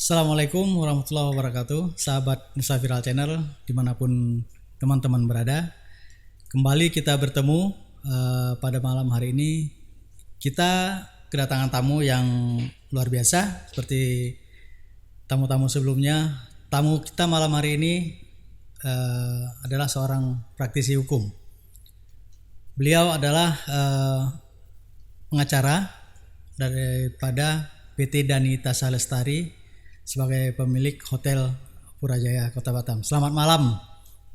Assalamualaikum warahmatullahi wabarakatuh, sahabat Nusa Viral Channel dimanapun teman-teman berada. Kembali kita bertemu pada malam hari ini. Kita kedatangan tamu yang luar biasa seperti tamu-tamu sebelumnya. Tamu kita malam hari ini adalah seorang praktisi hukum. Beliau adalah pengacara daripada PT Danita Lestari sebagai pemilik Hotel Purajaya Kota Batam. Selamat malam,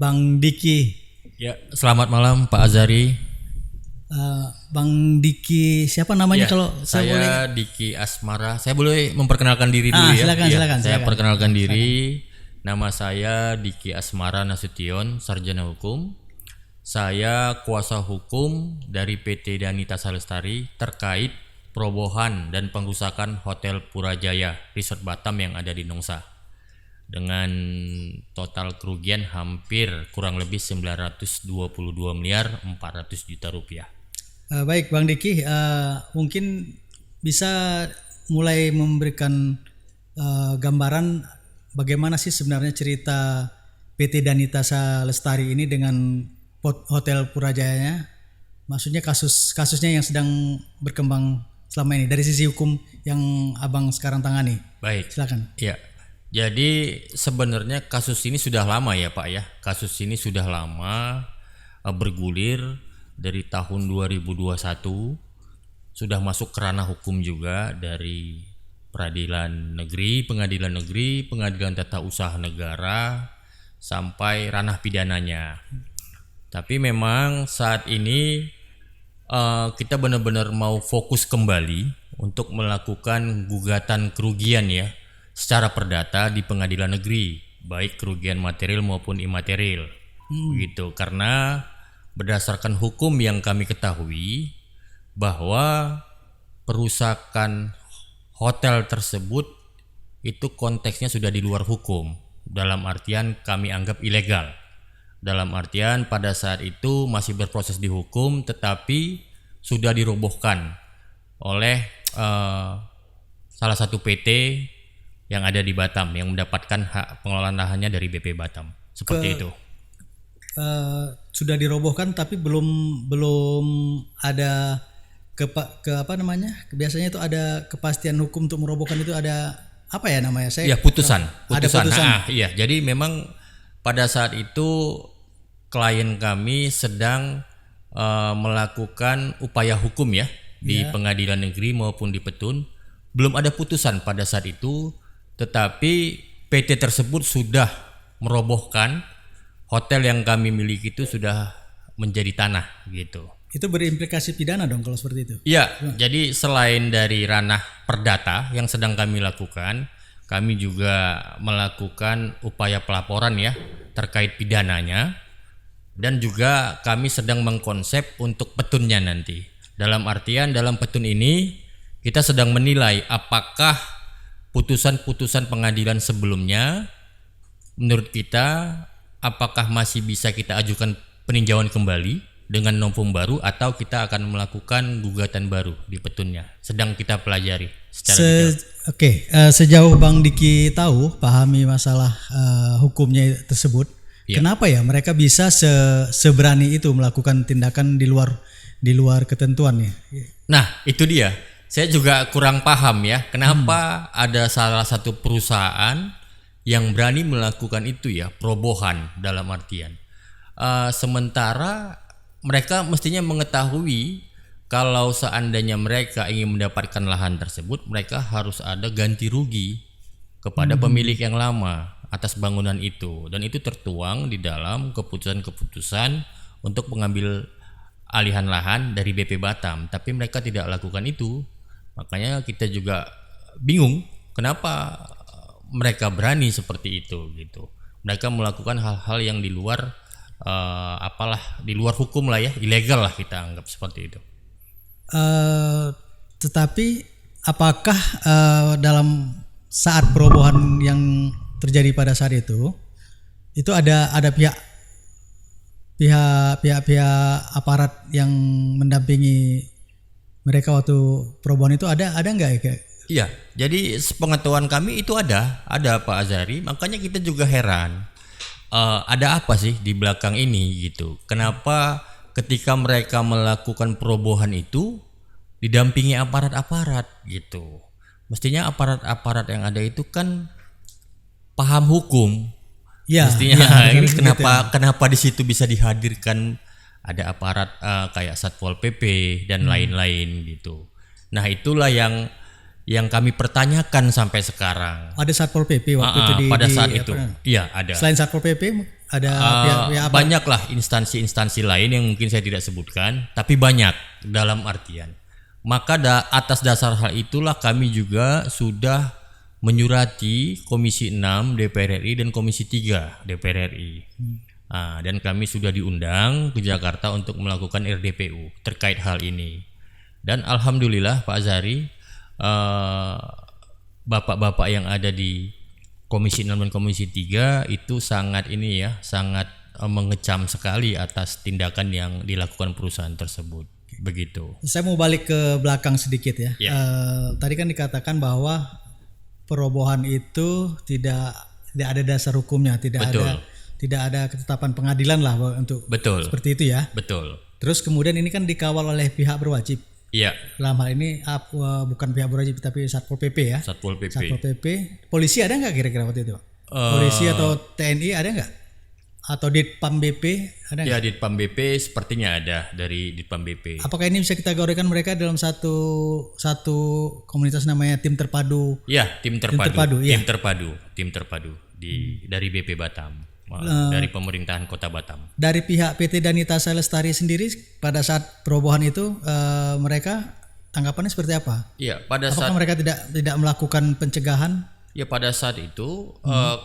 Bang Diki. Ya, selamat malam Pak Azari. Bang Diki, siapa namanya Ya, kalau saya boleh? Diki Asmara. Saya boleh memperkenalkan diri dulu ya? Silakan, Ya, silakan. Saya perkenalkan diri. Nama saya Diki Asmara Nasution, sarjana hukum. Saya kuasa hukum dari PT Danita Lestari terkait perobohan dan pengrusakan Hotel Purajaya Resort Batam yang ada di Nongsa dengan total kerugian hampir kurang lebih 922 miliar 400 juta rupiah. Baik, Bang Diki, mungkin bisa mulai memberikan gambaran bagaimana sih sebenarnya cerita PT Danita Lestari ini dengan Hotel Purajayanya. Maksudnya kasusnya yang sedang berkembang selama ini dari sisi hukum yang Abang sekarang tangani. Baik. Silakan. Ya. Jadi sebenarnya kasus ini sudah lama ya Pak ya. Kasus ini sudah lama bergulir dari tahun 2021. Sudah masuk ke ranah hukum juga dari Pengadilan Negeri, Pengadilan Tata Usaha Negara sampai ranah pidananya. Tapi memang saat ini kita benar-benar mau fokus kembali untuk melakukan gugatan kerugian ya secara perdata di pengadilan negeri, baik kerugian material maupun imaterial. Begitu, karena berdasarkan hukum yang kami ketahui bahwa perusakan hotel tersebut itu konteksnya sudah di luar hukum, dalam artian kami anggap ilegal. Dalam artian pada saat itu masih berproses di hukum tetapi sudah dirobohkan oleh salah satu PT yang ada di Batam yang mendapatkan hak pengelolaan lahannya dari BP Batam. Seperti itu. Sudah dirobohkan tapi belum ada apa namanya? Biasanya itu ada kepastian hukum untuk merobohkan, itu ada apa ya namanya? Ya, putusan. Ada putusan. Iya, jadi memang pada saat itu klien kami sedang melakukan upaya hukum ya di pengadilan negeri maupun di Petun. Belum ada putusan pada saat itu, tetapi PT tersebut sudah merobohkan hotel yang kami miliki, itu sudah menjadi tanah gitu. Itu berimplikasi pidana dong kalau seperti itu? Iya, jadi selain dari ranah perdata yang sedang kami lakukan, kami juga melakukan upaya pelaporan ya terkait pidananya, dan juga kami sedang mengkonsep untuk petunnya nanti. Dalam artian dalam petun ini kita sedang menilai apakah putusan-putusan pengadilan sebelumnya menurut kita apakah masih bisa kita ajukan peninjauan kembali dengan novum baru atau kita akan melakukan gugatan baru di petunnya. Sedang kita pelajari secara detail. Oke, sejauh Bang Diki tahu, pahami masalah hukumnya tersebut, kenapa ya mereka bisa seberani itu melakukan tindakan di luar ketentuan ya? Nah, itu dia. Saya juga kurang paham ya, kenapa ada salah satu perusahaan yang berani melakukan itu ya, perobohan dalam artian. Sementara mereka mestinya mengetahui kalau seandainya mereka ingin mendapatkan lahan tersebut, mereka harus ada ganti rugi kepada pemilik yang lama atas bangunan itu, dan itu tertuang di dalam keputusan-keputusan untuk mengambil alihan lahan dari BP Batam, tapi mereka tidak lakukan itu. Makanya kita juga bingung kenapa mereka berani seperti itu gitu. Mereka melakukan hal-hal yang di luar di luar hukum lah ya, ilegal lah kita anggap seperti itu. Tetapi apakah dalam saat perobohan yang terjadi pada saat itu ada pihak aparat yang mendampingi mereka waktu perobohan itu, ada nggak ya, kayak Iya, jadi sepengetahuan kami itu ada Pak Azari, makanya kita juga heran. Ada apa sih di belakang ini gitu? Kenapa ketika mereka melakukan perobohan itu didampingi aparat-aparat gitu? Mestinya aparat-aparat yang ada itu kan paham hukum. Ya, Mestinya ya, ini begitu kenapa di situ bisa dihadirkan ada aparat kayak Satpol PP dan lain-lain gitu. Nah, itulah yang kami pertanyakan sampai sekarang. Ada Satpol PP waktu itu pada saat di itu. apa, Iya, ada. selain Satpol PP ada pihak apa? Banyaklah instansi-instansi lain yang mungkin saya tidak sebutkan, tapi banyak dalam artian. Maka atas dasar hal itulah kami juga sudah menyurati Komisi 6 DPR RI dan Komisi 3 DPR RI. Dan kami sudah diundang ke Jakarta untuk melakukan RDPU terkait hal ini. Dan alhamdulillah Pak Azari, bapak-bapak yang ada di Komisi 6 dan Komisi 3 itu sangat mengecam sekali atas tindakan yang dilakukan perusahaan tersebut. Begitu. Saya mau balik ke belakang sedikit ya. Ya. Tadi kan dikatakan bahwa perobohan itu tidak ada dasar hukumnya, tidak ada ketetapan pengadilan lah untuk seperti itu ya. Betul. Terus kemudian ini kan dikawal oleh pihak berwajib. Iya. Dalam hal ini bukan pihak berwajib tapi Satpol PP ya. Satpol PP. Satpol PP. Polisi ada nggak kira-kira waktu itu? Polisi atau TNI ada nggak? Atau Ditpam BP ada nggak? Ya, Ditpam BP sepertinya ada dari Ditpam BP. Apakah ini bisa kita kategorikan mereka dalam satu komunitas namanya tim terpadu? Ya, tim terpadu. Ya. Tim terpadu dari BP Batam. Dari pemerintahan Kota Batam. Dari pihak PT Danita Lestari sendiri pada saat perobohan itu mereka tanggapannya seperti apa? Iya, Apakah mereka tidak melakukan pencegahan? Ya, pada saat itu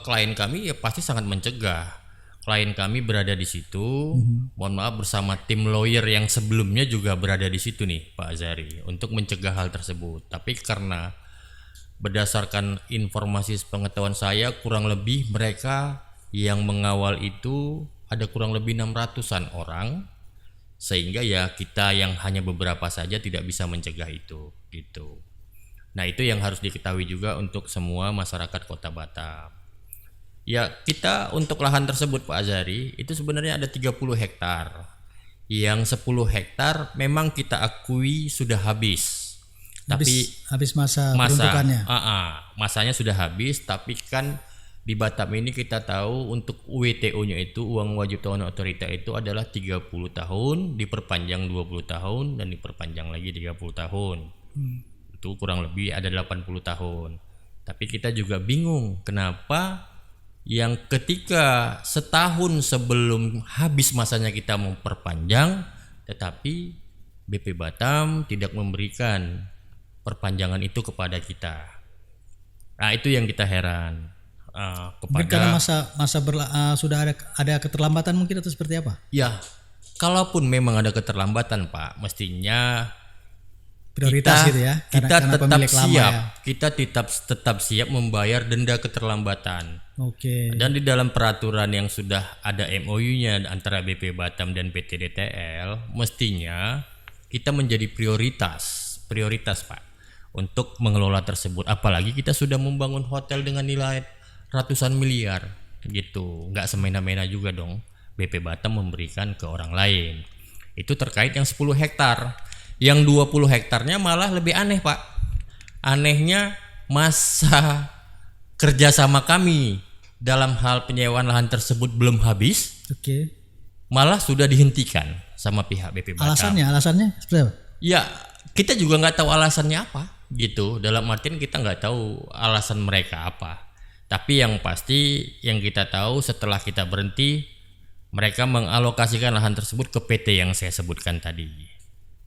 klien kami ya pasti sangat mencegah. Klien kami berada di situ, mohon maaf bersama tim lawyer yang sebelumnya juga berada di situ nih Pak Azari untuk mencegah hal tersebut. Tapi karena berdasarkan informasi pengetahuan saya kurang lebih mereka yang mengawal itu ada kurang lebih 600-an orang, sehingga ya kita yang hanya beberapa saja tidak bisa mencegah itu gitu. Nah, itu yang harus diketahui juga untuk semua masyarakat Kota Batam. Ya, kita untuk lahan tersebut Pak Azari itu sebenarnya ada 30 hektar. Yang 10 hektar memang kita akui sudah habis. Habis masa peruntukannya. Masanya sudah habis, tapi kan di Batam ini kita tahu untuk UWTO-nya itu uang wajib tahunan otorita itu adalah 30 tahun, diperpanjang 20 tahun dan diperpanjang lagi 30 tahun. Itu kurang lebih ada 80 tahun. Tapi kita juga bingung kenapa yang ketika setahun sebelum habis masanya kita memperpanjang, tetapi BP Batam tidak memberikan perpanjangan itu kepada kita. Nah, itu yang kita heran. Mungkin karena sudah ada keterlambatan mungkin atau seperti apa? Ya, kalaupun memang ada keterlambatan Pak, mestinya prioritas gitu ya. Kita tetap siap. Ya. Kita tetap siap membayar denda keterlambatan. Oke. Dan di dalam peraturan yang sudah ada MOU-nya antara BP Batam dan PT DTL, mestinya kita menjadi prioritas Pak untuk mengelola tersebut. Apalagi kita sudah membangun hotel dengan nilai ratusan miliar gitu. Nggak semena-mena juga dong BP Batam memberikan ke orang lain. Itu terkait yang 10 hektar. Yang 20 hektarnya malah lebih aneh Pak. Anehnya masa kerjasama kami dalam hal penyewaan lahan tersebut belum habis. Oke. Malah sudah dihentikan sama pihak BP Batam. Alasannya seperti apa? Ya, kita juga nggak tahu alasannya apa gitu. Dalam artian kita nggak tahu alasan mereka apa. Tapi yang pasti yang kita tahu setelah kita berhenti, mereka mengalokasikan lahan tersebut ke PT yang saya sebutkan tadi.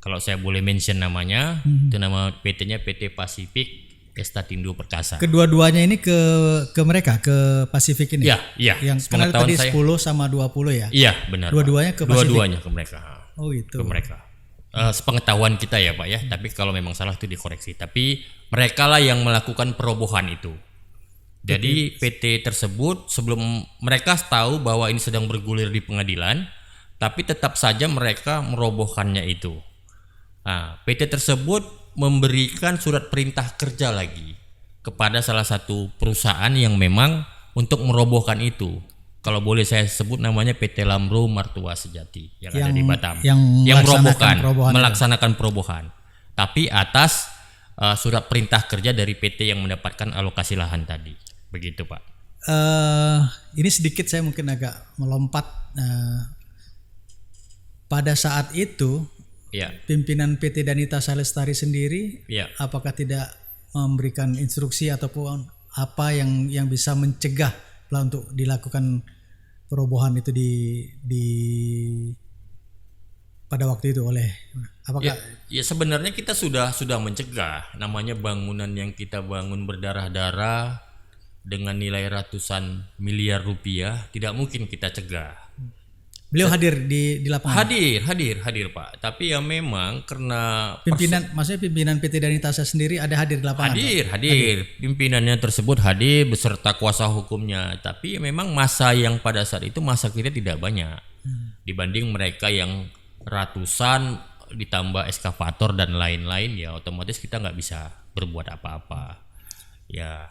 Kalau saya boleh mention namanya, itu nama PT-nya PT Pasifik Estatindo Perkasa. Kedua-duanya ini ke mereka, ke Pasifik ini? Iya. Yang kan tadi 10 sama 20 ya? Iya, benar. Dua-duanya ke Pasifik? Dua-duanya ke mereka. Oh gitu. Ke mereka. Sepengetahuan kita ya Pak ya, tapi kalau memang salah itu dikoreksi. Tapi mereka lah yang melakukan perobohan itu. Jadi PT tersebut sebelum mereka tahu bahwa ini sedang bergulir di pengadilan, tapi tetap saja mereka merobohkannya itu. Nah, PT tersebut memberikan surat perintah kerja lagi kepada salah satu perusahaan yang memang untuk merobohkan itu. Kalau boleh saya sebut namanya PT Lamro Martua Sejati yang ada di Batam. Yang melaksanakan perobohan. Tapi atas surat perintah kerja dari PT yang mendapatkan alokasi lahan tadi. Begitu, Pak. Ini sedikit saya mungkin agak melompat. Pada saat itu ya, pimpinan PT Danita Salestari sendiri ya, apakah tidak memberikan instruksi ataupun apa yang bisa mencegah untuk dilakukan perobohan itu di pada waktu itu oleh apakah ya sebenarnya kita sudah mencegah. Namanya bangunan yang kita bangun berdarah-darah dengan nilai ratusan miliar rupiah tidak mungkin kita cegah. Beliau hadir di lapangan. Hadir Pak. Tapi ya memang karena maksudnya pimpinan PT Danita sendiri ada hadir di lapangan. Hadir. Pimpinannya tersebut hadir beserta kuasa hukumnya. Tapi memang masa yang pada saat itu masa kita tidak banyak dibanding mereka yang ratusan ditambah eskavator dan lain-lain, ya otomatis kita nggak bisa berbuat apa-apa. Ya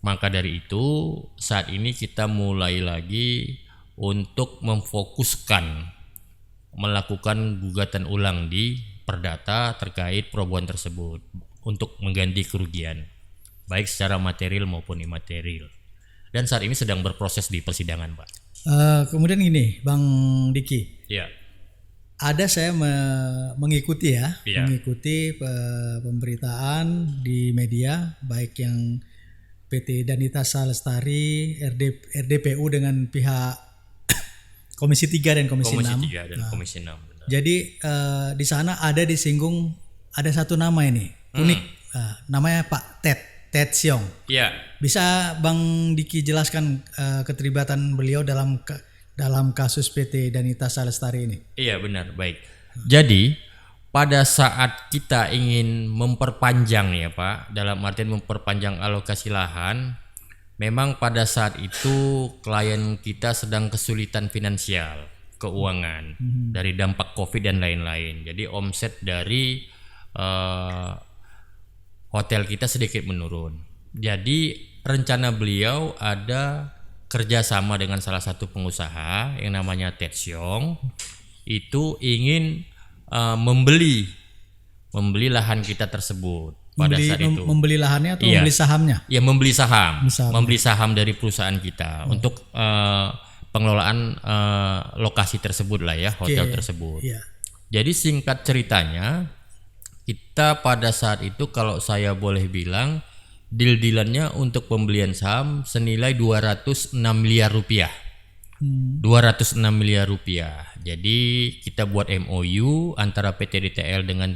maka dari itu saat ini kita mulai lagi untuk memfokuskan melakukan gugatan ulang di Perdata terkait perobohan tersebut untuk mengganti kerugian baik secara material maupun imaterial, dan saat ini sedang berproses di persidangan, Pak. Kemudian ini Bang Diki, ya, ada saya mengikuti pemberitaan di media baik yang PT Danita Salestari, RDPU dengan pihak Komisi 3 dan Komisi 6. Komisi 6. Benar. Jadi di sana ada disinggung ada satu nama ini unik, namanya Pak Ted Siong. Ya. Bisa Bang Diki jelaskan keterlibatan beliau dalam kasus PT Danita Salestari ini? Iya benar, baik. Jadi pada saat kita ingin memperpanjang ya Pak, dalam artian memperpanjang alokasi lahan, memang pada saat itu klien kita sedang kesulitan finansial, keuangan dari dampak COVID dan lain-lain. Jadi omset dari hotel kita sedikit menurun. Jadi rencana beliau ada kerjasama dengan salah satu pengusaha yang namanya Ted Siong, itu ingin membeli lahan kita tersebut. Pada saat itu membeli lahannya atau membeli sahamnya? Ya membeli saham dari perusahaan kita untuk pengelolaan lokasi tersebut lah ya, hotel tersebut. Yeah. Jadi singkat ceritanya kita pada saat itu kalau saya boleh bilang deal-dealannya untuk pembelian saham senilai 206 miliar rupiah. 206 miliar rupiah. Jadi kita buat MOU antara PT DTL dengan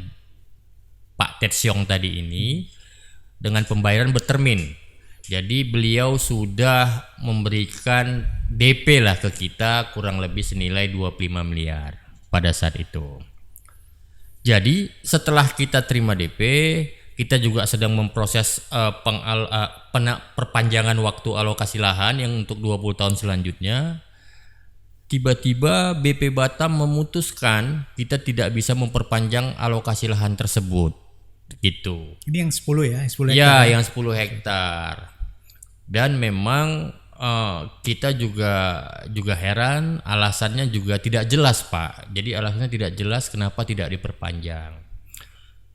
Pak Ted Siong tadi ini dengan pembayaran bertermin. Jadi beliau sudah memberikan DP lah ke kita kurang lebih senilai 25 miliar pada saat itu. Jadi setelah kita terima DP, kita juga sedang memproses perpanjangan waktu alokasi lahan yang untuk 20 tahun selanjutnya. Tiba-tiba BP Batam memutuskan kita tidak bisa memperpanjang alokasi lahan tersebut. Gitu. Ini yang 10 ya, 10 hektar. Ya, yang 10 hektar. Dan memang kita juga heran, alasannya juga tidak jelas, Pak. Jadi alasannya tidak jelas kenapa tidak diperpanjang.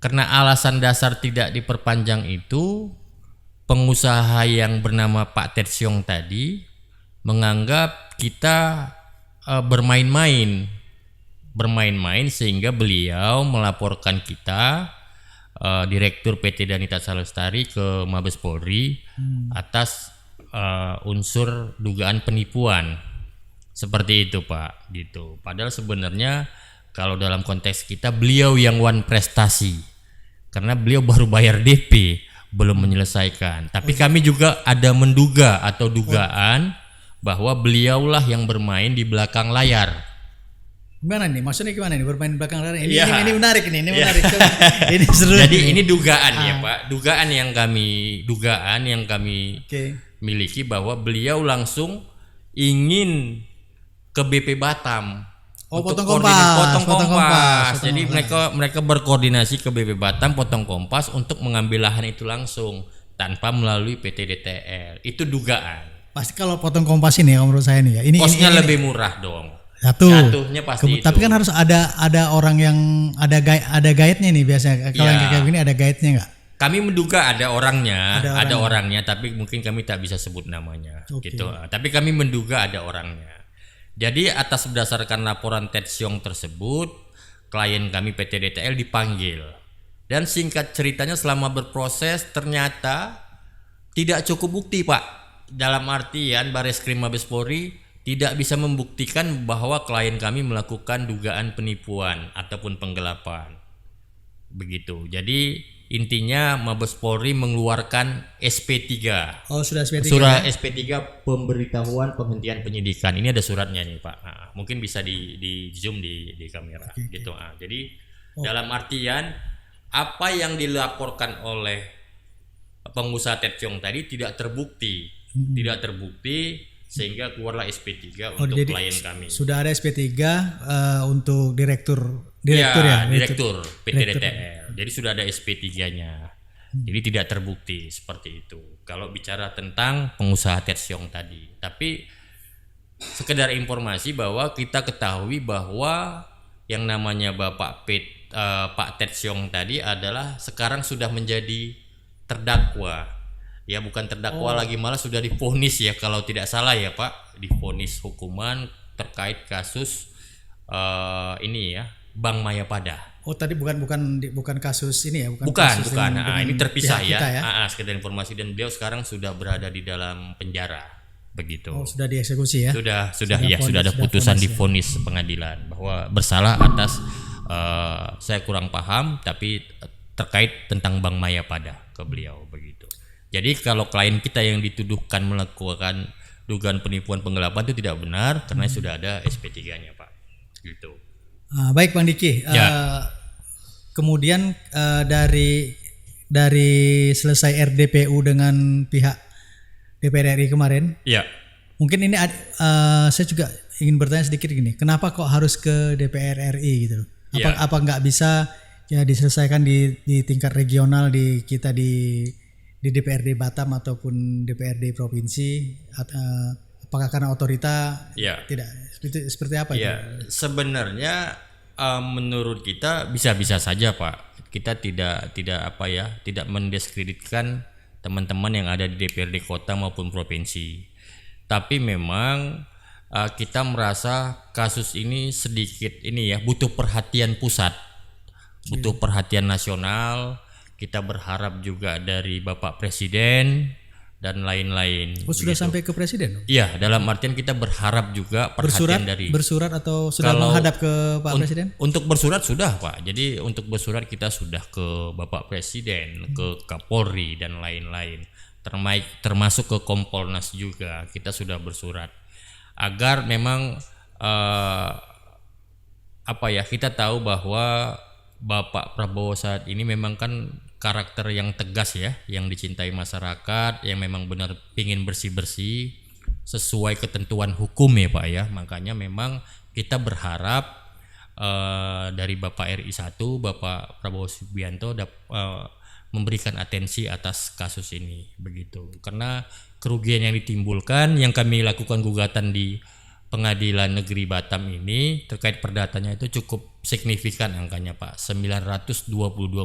Karena alasan dasar tidak diperpanjang itu pengusaha yang bernama Pak Ted Siong tadi menganggap kita bermain-main sehingga beliau melaporkan kita Direktur PT Danita Salestari ke Mabes Polri atas unsur dugaan penipuan seperti itu Pak gitu. Padahal sebenarnya kalau dalam konteks kita beliau yang wan prestasi karena beliau baru bayar DP belum menyelesaikan. Tapi kami juga ada menduga atau dugaan bahwa beliaulah yang bermain di belakang layar. Gimana nih? Maksudnya gimana nih bermain di belakang layar? Ini menarik nih, ini menarik. Ini seru. Jadi ini dugaan ya Pak, dugaan yang kami miliki bahwa beliau langsung ingin ke BP Batam Oh, Untuk potong potong kompas. kompas. Potong Jadi kompas. mereka berkoordinasi ke BP Batam potong kompas untuk mengambil lahan itu langsung tanpa melalui PT DTL. Itu dugaan. Pasti kalau potong kompas ini ya menurut saya nih ya. Kosnya lebih murah dong. satu. Jatuhnya pasti itu. Tapi kan harus ada orang yang ada guide-nya nih biasanya. Kalau yang kayak gini ada guide-nya nggak? Kami menduga ada orangnya, tapi mungkin kami tak bisa sebut namanya, gitu. Tapi kami menduga ada orangnya. Jadi atas berdasarkan laporan Ted Siong tersebut, klien kami PT DTL dipanggil. Dan singkat ceritanya selama berproses ternyata tidak cukup bukti, Pak. Dalam artian Bareskrim Mabes Polri tidak bisa membuktikan bahwa klien kami melakukan dugaan penipuan ataupun penggelapan. Begitu. Jadi intinya Mabes Polri mengeluarkan SP3. Oh, sudah SP3. Surat SP3 pemberitahuan penghentian penyidikan. Ini ada suratnya nih, Pak. Nah, mungkin bisa di zoom di kamera gitu. Nah, jadi dalam artian apa yang dilaporkan oleh pengusaha Ted Siong tadi tidak terbukti. Tidak terbukti sehingga keluarlah SP3 untuk klien kami. Sudah ada SP3 untuk direktur PT DTL. Jadi sudah ada SP3-nya. Jadi tidak terbukti seperti itu. Kalau bicara tentang pengusaha Ted Siong tadi. Tapi sekedar informasi bahwa kita ketahui bahwa yang namanya Pak Ted Siong tadi adalah sekarang sudah menjadi terdakwa. Ya bukan terdakwa lagi, malah sudah divonis ya kalau tidak salah ya Pak. Divonis hukuman terkait kasus ini ya Bank Mayapada. Oh tadi bukan kasus ini ya, bukan. Nah, ini terpisah ya. Sekedar informasi, dan beliau sekarang sudah berada di dalam penjara begitu. Oh, sudah dieksekusi ya? Sudah ada putusan divonis pengadilan bahwa bersalah atas saya kurang paham tapi terkait tentang Bank Mayapada ke beliau begitu. Jadi kalau klien kita yang dituduhkan melakukan dugaan penipuan penggelapan itu tidak benar karena sudah ada SP3-nya Pak. Gitu. Baik Bang Diki. Kemudian dari selesai RDPU dengan pihak DPR RI kemarin, mungkin ini saya juga ingin bertanya sedikit gini, kenapa kok harus ke DPR RI gitu loh? Apa nggak bisa ya diselesaikan di tingkat regional di DPRD Batam ataupun DPRD provinsi? Apakah karena otorita tidak seperti apa? Sebenarnya menurut kita bisa-bisa saja Pak. Kita tidak mendiskreditkan teman-teman yang ada di DPRD kota maupun provinsi. Tapi memang kita merasa kasus ini sedikit butuh perhatian pusat, butuh perhatian nasional. Kita berharap juga dari Bapak Presiden dan lain-lain. Sudah sampai ke Presiden? Iya, dalam artian kita berharap juga perhatian bersurat atau sudah menghadap ke Pak Presiden? Untuk bersurat sudah Pak. Jadi untuk bersurat kita sudah ke Bapak Presiden, ke Kapolri dan lain-lain. Termasuk ke Kompolnas juga kita sudah bersurat agar memang kita tahu bahwa Bapak Prabowo saat ini memang kan karakter yang tegas ya, yang dicintai masyarakat, yang memang benar pingin bersih-bersih sesuai ketentuan hukum ya Pak ya. Makanya memang kita berharap dari Bapak RI 1, Bapak Prabowo Subianto memberikan atensi atas kasus ini begitu. Karena kerugian yang ditimbulkan, yang kami lakukan gugatan di Pengadilan Negeri Batam ini terkait perdatanya itu cukup signifikan angkanya Pak, 922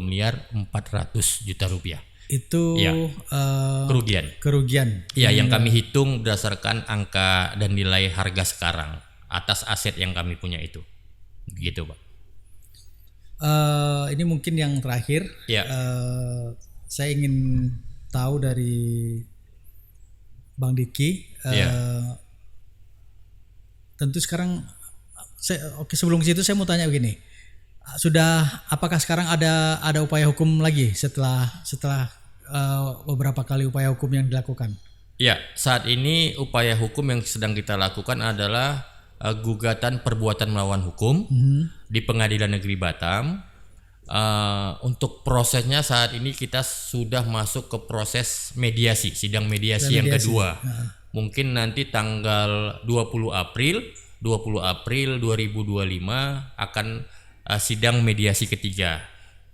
miliar 400 juta rupiah. Itu kerugian. Iya, yang kami hitung berdasarkan angka dan nilai harga sekarang atas aset yang kami punya itu. Begitu Pak. Ini mungkin yang terakhir. Saya ingin tahu dari Bang Diki. Tentu sekarang sebelum ke situ saya mau tanya begini. Apakah sekarang ada upaya hukum lagi setelah beberapa kali upaya hukum yang dilakukan? Ya, saat ini upaya hukum yang sedang kita lakukan adalah gugatan perbuatan melawan hukum di Pengadilan Negeri Batam. Untuk prosesnya saat ini kita sudah masuk ke proses sidang mediasi yang kedua. Mungkin nanti tanggal 20 April 20 April 2025 akan sidang mediasi ketiga.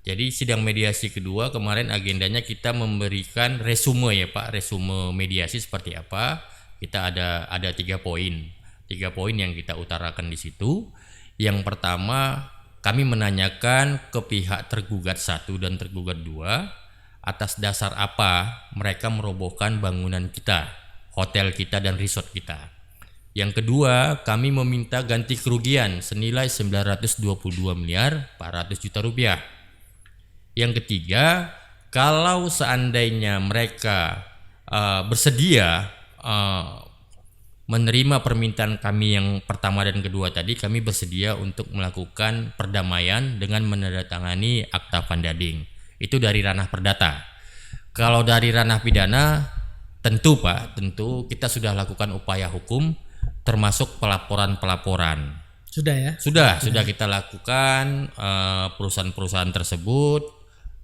Jadi sidang mediasi kedua kemarin agendanya kita memberikan resume ya Pak, resume mediasi seperti apa. Kita ada 3 poin. 3 poin yang kita utarakan di situ. Yang pertama, kami menanyakan ke pihak tergugat 1 dan tergugat 2 atas dasar apa mereka merobohkan bangunan kita, hotel kita dan resort kita. Yang kedua, kami meminta ganti kerugian senilai 922 miliar 400 juta rupiah. Yang ketiga, kalau seandainya mereka bersedia menerima permintaan kami yang pertama dan kedua tadi, kami bersedia untuk melakukan perdamaian dengan menandatangani akta pandading. Itu dari ranah perdata. Kalau dari ranah pidana, tentu Pak, tentu kita sudah lakukan upaya hukum termasuk pelaporan-pelaporan. Sudah ya? Sudah kita lakukan, perusahaan-perusahaan tersebut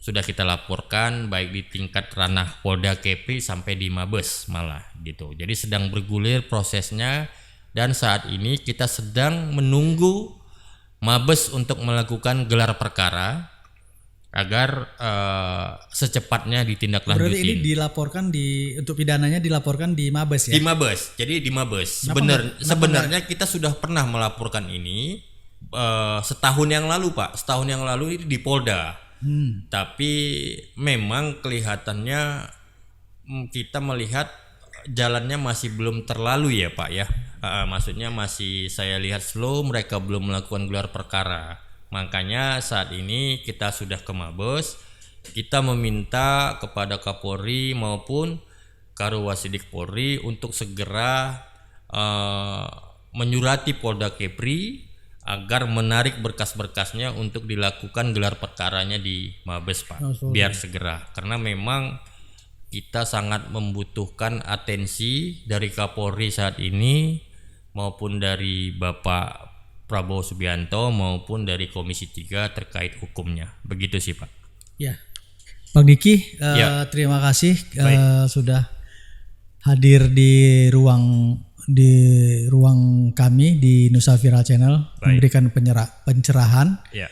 sudah kita laporkan baik di tingkat ranah Polda Kepri sampai di Mabes malah gitu. Jadi sedang bergulir prosesnya dan saat ini kita sedang menunggu Mabes untuk melakukan gelar perkara agar secepatnya ditindaklanjuti. Berarti ini dilaporkan untuk pidananya dilaporkan di Mabes ya? Di Mabes. Jadi di Mabes. Sebenarnya kita sudah pernah melaporkan ini setahun yang lalu Pak. Setahun yang lalu ini di Polda. Tapi memang kelihatannya kita melihat jalannya masih belum terlalu ya Pak ya. Maksudnya masih saya lihat slow, mereka belum melakukan gelar perkara. Makanya saat ini kita sudah ke Mabes, kita meminta kepada Kapolri maupun Karwasidik Polri untuk segera menyurati Polda Kepri agar menarik berkas-berkasnya untuk dilakukan gelar perkaranya di Mabes Pak, biar segera. Karena memang kita sangat membutuhkan atensi dari Kapolri saat ini maupun dari Bapak Prabowo Subianto maupun dari Komisi 3 terkait hukumnya. Begitu sih Pak. Ya, Bang Diki, Ya. terima kasih sudah hadir di ruang kami di Nusa Viral Channel. Baik. Memberikan pencerahan. Ya.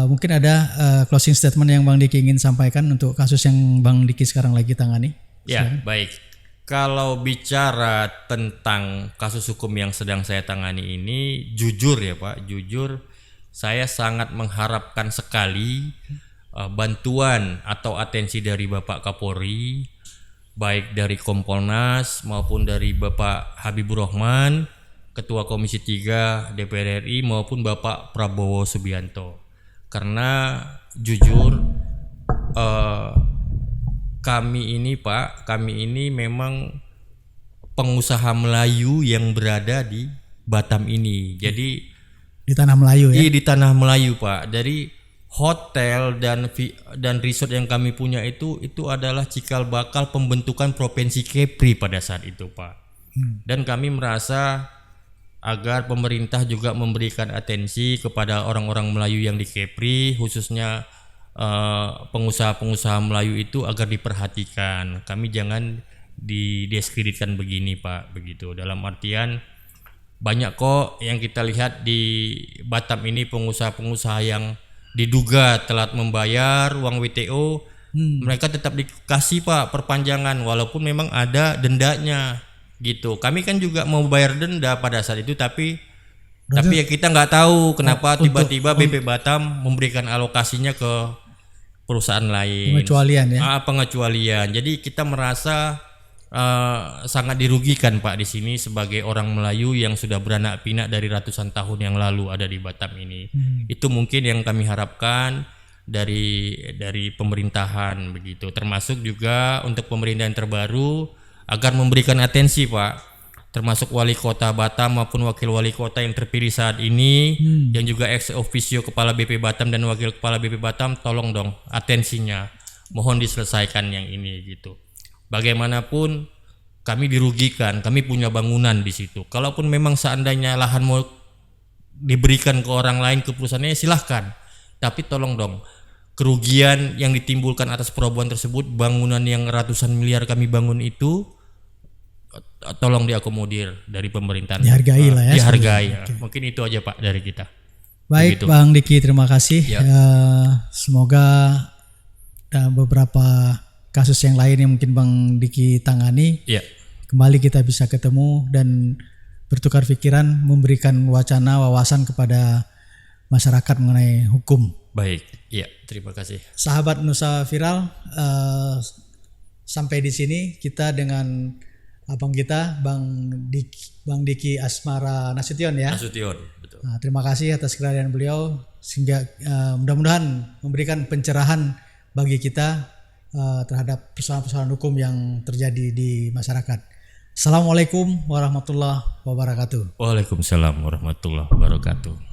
Mungkin ada closing statement yang Bang Diki ingin sampaikan untuk kasus yang Bang Diki sekarang lagi tangani. Ya, baik. Kalau bicara tentang kasus hukum yang sedang saya tangani ini, jujur ya Pak, jujur saya sangat mengharapkan sekali bantuan atau atensi dari Bapak Kapolri, baik dari Kompolnas maupun dari Bapak Habibur Rahman, Ketua Komisi 3 DPR RI maupun Bapak Prabowo Subianto. Karena jujur kami ini memang pengusaha Melayu yang berada di Batam ini. Jadi Di tanah Melayu ya? di tanah Melayu Pak. Dari hotel dan resort yang kami punya itu adalah cikal bakal pembentukan Provinsi Kepri pada saat itu Pak. Dan kami merasa agar pemerintah juga memberikan atensi kepada orang-orang Melayu yang di Kepri, khususnya pengusaha-pengusaha Melayu itu agar diperhatikan. Kami jangan didiskreditkan begini Pak, begitu. Dalam artian banyak kok yang kita lihat di Batam ini pengusaha-pengusaha yang diduga telat membayar uang WTO, mereka tetap dikasih Pak perpanjangan walaupun memang ada dendanya gitu. Kami kan juga mau bayar denda pada saat itu tapi ya kita nggak tahu kenapa tiba-tiba BP Batam memberikan alokasinya ke perusahaan lain. Pengecualian ya? Pengecualian. Jadi kita merasa sangat dirugikan Pak di sini sebagai orang Melayu yang sudah beranak pinak dari ratusan tahun yang lalu ada di Batam ini. Itu mungkin yang kami harapkan dari pemerintahan begitu. Termasuk juga untuk pemerintahan terbaru agar memberikan atensi Pak. Termasuk wali kota Batam maupun wakil wali kota yang terpilih saat ini yang juga ex officio kepala BP Batam dan wakil kepala BP Batam, tolong dong atensinya, mohon diselesaikan yang ini gitu. Bagaimanapun kami dirugikan, kami punya bangunan di situ. Kalaupun memang seandainya lahan mau diberikan ke orang lain, ke perusahaannya, silahkan. Tapi tolong dong, kerugian yang ditimbulkan atas perobohan tersebut, bangunan yang ratusan miliar kami bangun itu tolong diakomodir dari pemerintahan. Dihargai lah ya. Dihargai. Ya. Mungkin itu aja Pak dari kita. Baik Begitu. Bang Diki, terima kasih. Ya. Semoga beberapa kasus yang lain yang mungkin Bang Diki tangani, Ya. kembali kita bisa ketemu dan bertukar pikiran, memberikan wacana, wawasan kepada masyarakat mengenai hukum. Baik. Ya, terima kasih. Sahabat Nusa Viral, sampai di sini kita dengan abang kita Bang Diki Asmara Nasution ya. Nasution, betul. Nah, terima kasih atas kehadiran beliau sehingga mudah-mudahan memberikan pencerahan bagi kita terhadap persoalan-persoalan hukum yang terjadi di masyarakat. Assalamualaikum warahmatullahi wabarakatuh. Waalaikumsalam warahmatullahi wabarakatuh.